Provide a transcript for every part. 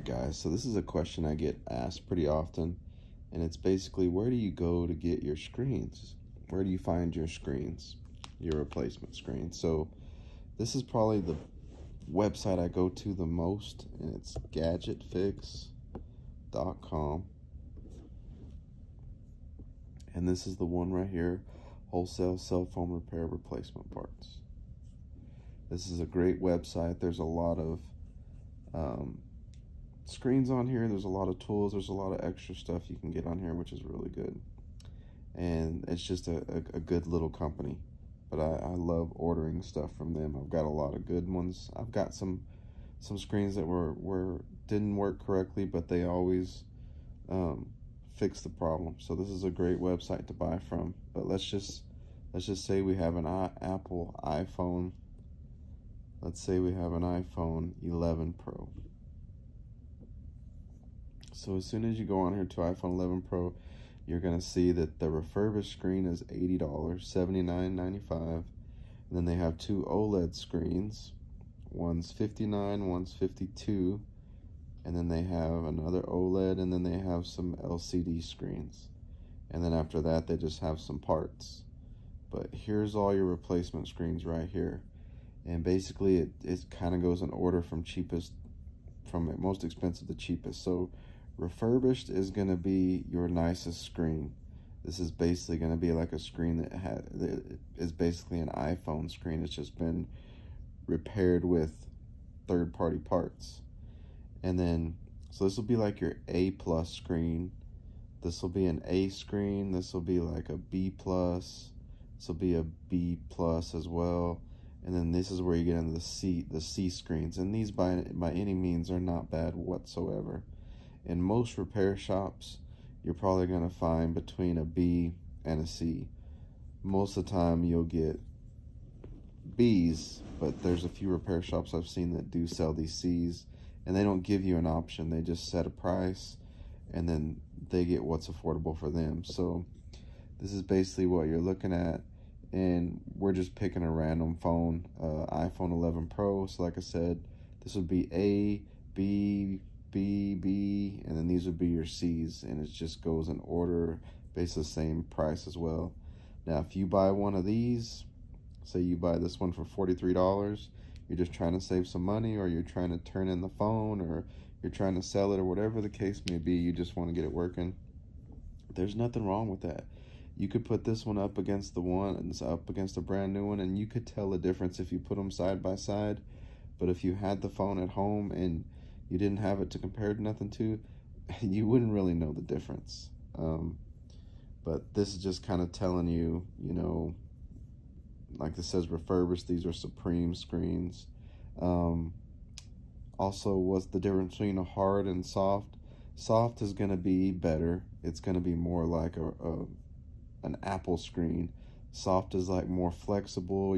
guys, so this is a question I get asked pretty often, and it's basically, where do you go to get your screens? Where do you find your screens, your replacement screens? So this is probably the website I go to the most, and it's gadgetfix.com. And this is the one right here, wholesale cell phone repair replacement parts. This is a great website. There's a lot of screens on here. There's a lot of tools. There's a lot of extra stuff you can get on here, which is really good. And it's just a good little company. But I love ordering stuff from them. I've got a lot of good ones. I've got some screens that didn't work correctly, but they always fix the problem. So this is a great website to buy from. But let's just say we have an Apple iPhone. Let's say we have an iPhone 11 Pro. So as soon as you go on here to iPhone 11 Pro, you're going to see that the refurbished screen is $80, $79.95. And then they have two OLED screens. One's $59, one's $52. And then they have another OLED, and then they have some LCD screens. And then after that, they just have some parts. But here's all your replacement screens right here. And basically, it kind of goes in order from most expensive to cheapest. So refurbished is going to be your nicest screen. This is basically going to be like a screen that is basically an iPhone screen. It's just been repaired with third-party parts. And then, so this will be like your A+ screen. This will be an A screen. This will be like a B+. This will be a B+ as well. And then this is where you get into the C screens. And these by any means are not bad whatsoever. In most repair shops, you're probably going to find between a B and a C. Most of the time you'll get Bs, but there's a few repair shops I've seen that do sell these Cs, and they don't give you an option. They just set a price, and then they get what's affordable for them. So this is basically what you're looking at. And we're just picking a random phone, iPhone 11 Pro. So like I said, this would be A, B, B, B, and then these would be your C's. And it just goes in order, basically the same price as well. Now, if you buy one of these, say you buy this one for $43, you're just trying to save some money, or you're trying to turn in the phone, or you're trying to sell it, or whatever the case may be, you just want to get it working. There's nothing wrong with that. You could put this one up against the one, and it's up against a brand new one, and you could tell the difference if you put them side by side. But if you had the phone at home and you didn't have it to compare nothing to, you wouldn't really know the difference. But this is just kind of telling you, you know, like this says refurbished, these are Supreme screens. Also, what's the difference between a hard and soft? Soft is going to be better. It's going to be more like an Apple screen. Soft is like more flexible.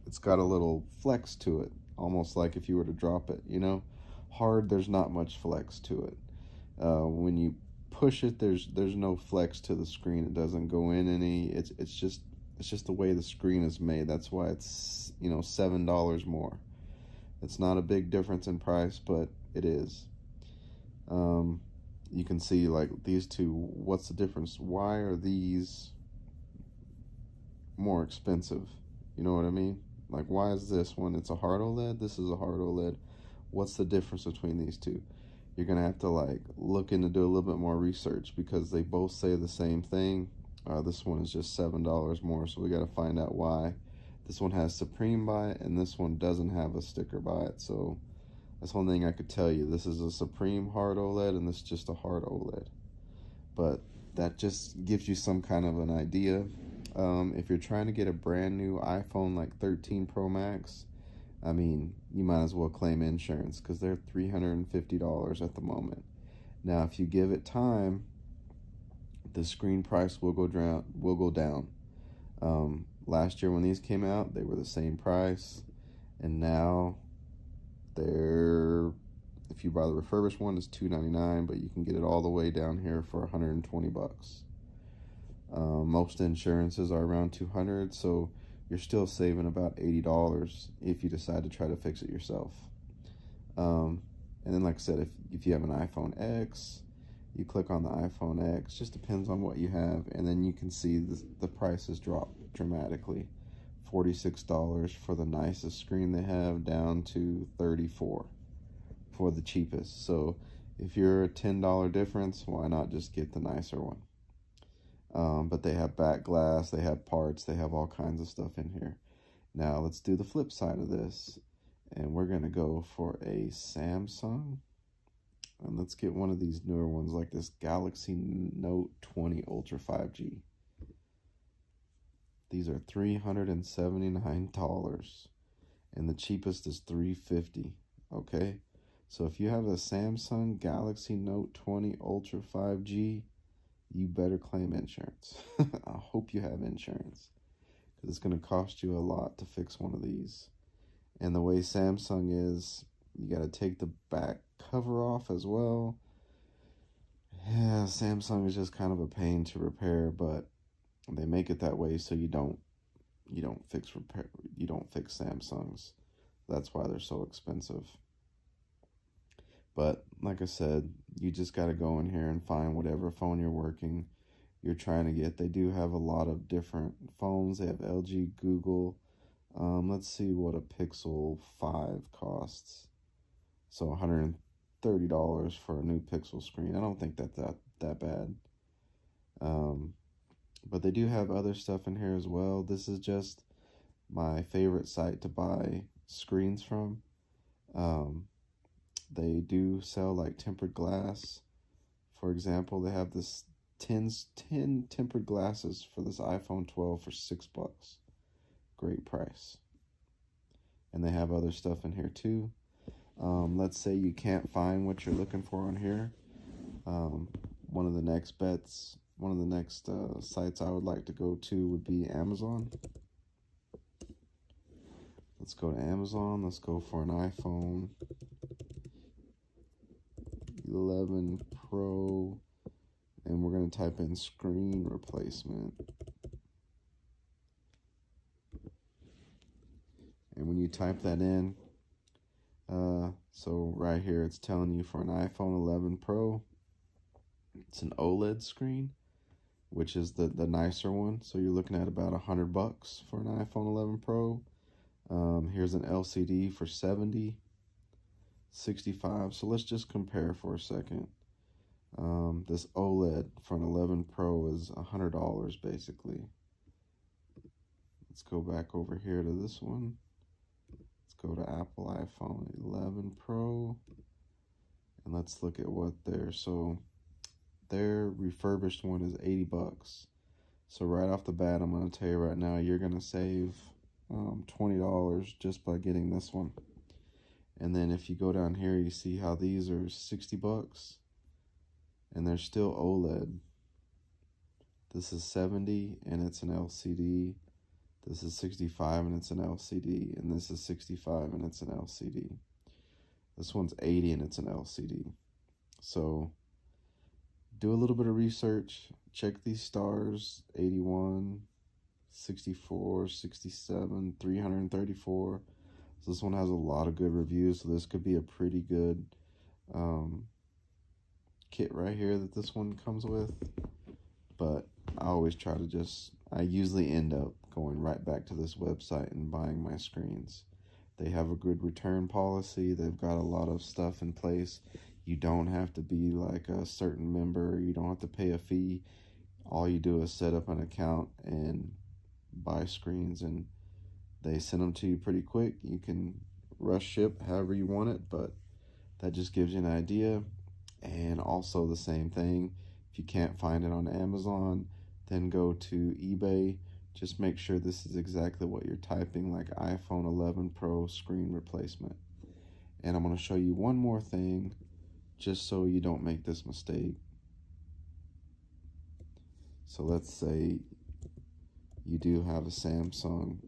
It's got a little flex to it, almost like if you were to drop it, you know. Hard, there's not much flex to it. When you push it, there's no flex to the screen. It doesn't go in any. It's just the way the screen is made. That's why it's, you know, $7 more. It's not a big difference in price, but it is. You can see like these two, what's the difference? Why are these more expensive? You know what I mean? Like, why is this one, it's a hard OLED, this is a hard OLED. What's the difference between these two? You're gonna have to like look into, do a little bit more research, because they both say the same thing. This one is just $7 more, so we gotta find out why. This one has Supreme by it, and this one doesn't have a sticker by it. So that's one thing I could tell you. This is a Supreme hard OLED, and this is just a hard OLED. But that just gives you some kind of an idea. If you're trying to get a brand new iPhone like 13 Pro Max, I mean, you might as well claim insurance, because they're $350 at the moment. Now, if you give it time, the screen price will go down. Last year when these came out, they were the same price, and now if you buy the refurbished one, it's $299, but you can get it all the way down here for $120. Most insurances are around $200, so you're still saving about $80 if you decide to try to fix it yourself. And then, like I said, if you have an iPhone X, you click on the iPhone X, just depends on what you have, and then you can see the prices drop dramatically. $46 for the nicest screen they have, down to $34 for the cheapest. So if you're a $10 difference, why not just get the nicer one? But they have back glass, they have parts, they have all kinds of stuff in here. Now let's do the flip side of this, and we're gonna go for a Samsung. And let's get one of these newer ones, like this Galaxy Note 20 Ultra 5G. These are $379, and the cheapest is $350. Okay, so if you have a Samsung Galaxy Note 20 Ultra 5G, you better claim insurance. I hope you have insurance, because it's going to cost you a lot to fix one of these. And the way Samsung is, you got to take the back cover off as well. Yeah, Samsung is just kind of a pain to repair, but they make it that way so you don't fix Samsungs. That's why they're so expensive. But like I said, you just got to go in here and find whatever phone you're trying to get. They do have a lot of different phones. They have LG, Google. Let's see what a Pixel 5 costs. So $130 for a new Pixel screen. I don't think that's that bad. But they do have other stuff in here as well. This is just my favorite site to buy screens from. They do sell like tempered glass. For example, they have this 10 tempered glasses for this iPhone 12 for $6. Great price. And they have other stuff in here too. Let's say you can't find what you're looking for on here. One of the next sites I would like to go to would be Amazon. Let's go to Amazon. Let's go for an iPhone 11 Pro, and we're going to type in screen replacement. And when you type that in, so right here it's telling you for an iPhone 11 Pro, it's an OLED screen, which is the nicer one. So you're looking at about $100 for an iPhone 11 Pro. Here's an LCD for $70, $65. So let's just compare for a second. This OLED for an 11 Pro is $100 basically. Let's go back over here to this one. Let's go to Apple iPhone 11 Pro, and let's look at what their refurbished one is $80. So right off the bat, I'm going to tell you right now, you're going to save $20 just by getting this one. And then if you go down here, you see how these are $60, and they're still OLED. This is $70, and it's an LCD. This is $65, and it's an LCD. And this is $65, and it's an LCD. This one's $80, and it's an LCD. So do a little bit of research. Check these stars: 81, 64, 67, 334. So this one has a lot of good reviews. So this could be a pretty good kit right here that this one comes with. But I always try to I usually end up going right back to this website and buying my screens. They have a good return policy. They've got a lot of stuff in place. You don't have to be like a certain member. You don't have to pay a fee. All you do is set up an account and buy screens, and they send them to you pretty quick. You can rush ship however you want it, but that just gives you an idea. And also the same thing, if you can't find it on Amazon, then go to eBay. Just make sure this is exactly what you're typing, like iPhone 11 Pro screen replacement. And I'm going to show you one more thing, just so you don't make this mistake. So let's say you do have a Samsung,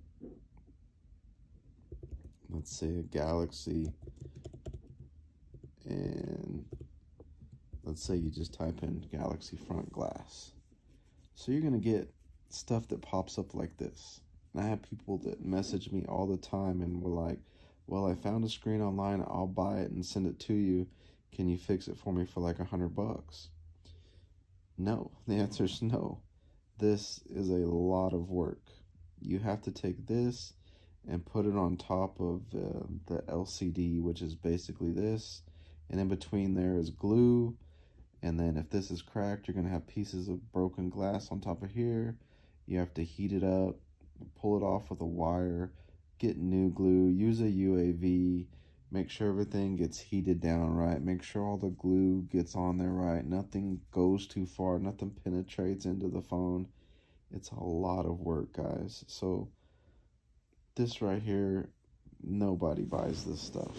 let's say a Galaxy, and let's say you just type in Galaxy front glass. So you're going to get stuff that pops up like this. And I have people that message me all the time and were like, well, I found a screen online, I'll buy it and send it to you. Can you fix it for me for like $100? No, the answer is no. This is a lot of work. You have to take this and put it on top of the LCD, which is basically this. And in between there is glue. And then if this is cracked, you're going to have pieces of broken glass on top of here. You have to heat it up, pull it off with a wire, get new glue, use a UAV, make sure everything gets heated down right, make sure all the glue gets on there right, nothing goes too far, nothing penetrates into the phone. It's a lot of work, guys. So this right here, nobody buys this stuff.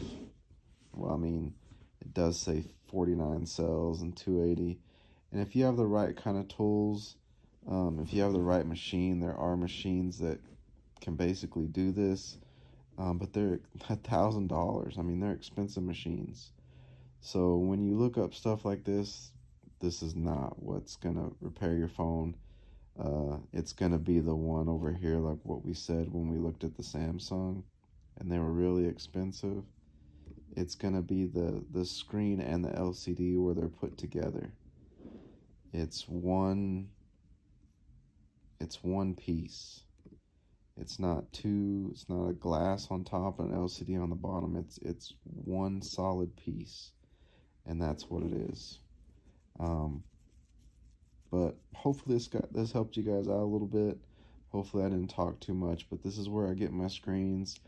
Well, I mean, it does say 49 cells and 280. And if you have the right kind of tools, if you have the right machine, there are machines that can basically do this, but they're $1,000. I mean, they're expensive machines. So when you look up stuff like this is not what's gonna repair your phone. It's gonna be the one over here, like what we said when we looked at the Samsung, and they were really expensive. It's gonna be the screen and the LCD where they're put together. It's one piece. It's not a glass on top and an LCD on the bottom. It's one solid piece, and that's what it is. But hopefully this helped you guys out a little bit. Hopefully I didn't talk too much, but this is where I get my screens.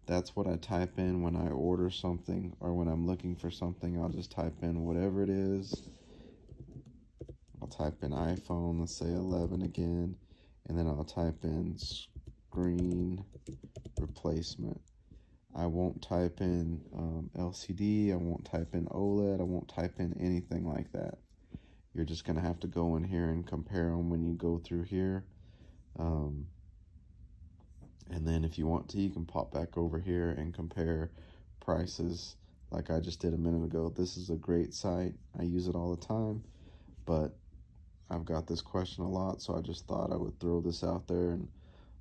That's what I type in when I order something, or when I'm looking for something. I'll just type in whatever it is. I'll type in iPhone, let's say 11 again, and then I'll type in screen replacement. I won't type in LCD, I won't type in OLED, I won't type in anything like that. You're just going to have to go in here and compare them when you go through here. And then if you want to, you can pop back over here and compare prices like I just did a minute ago. This is a great site. I use it all the time, but I've got this question a lot, so I just thought I would throw this out there, and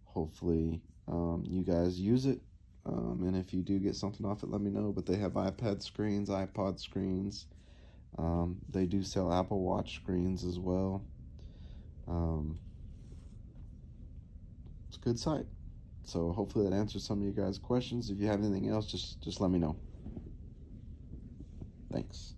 hopefully you guys use it. And if you do get something off it, let me know. But they have iPad screens, iPod screens. They do sell Apple Watch screens as well. It's a good site. So hopefully that answers some of you guys' questions. If you have anything else, just let me know. Thanks.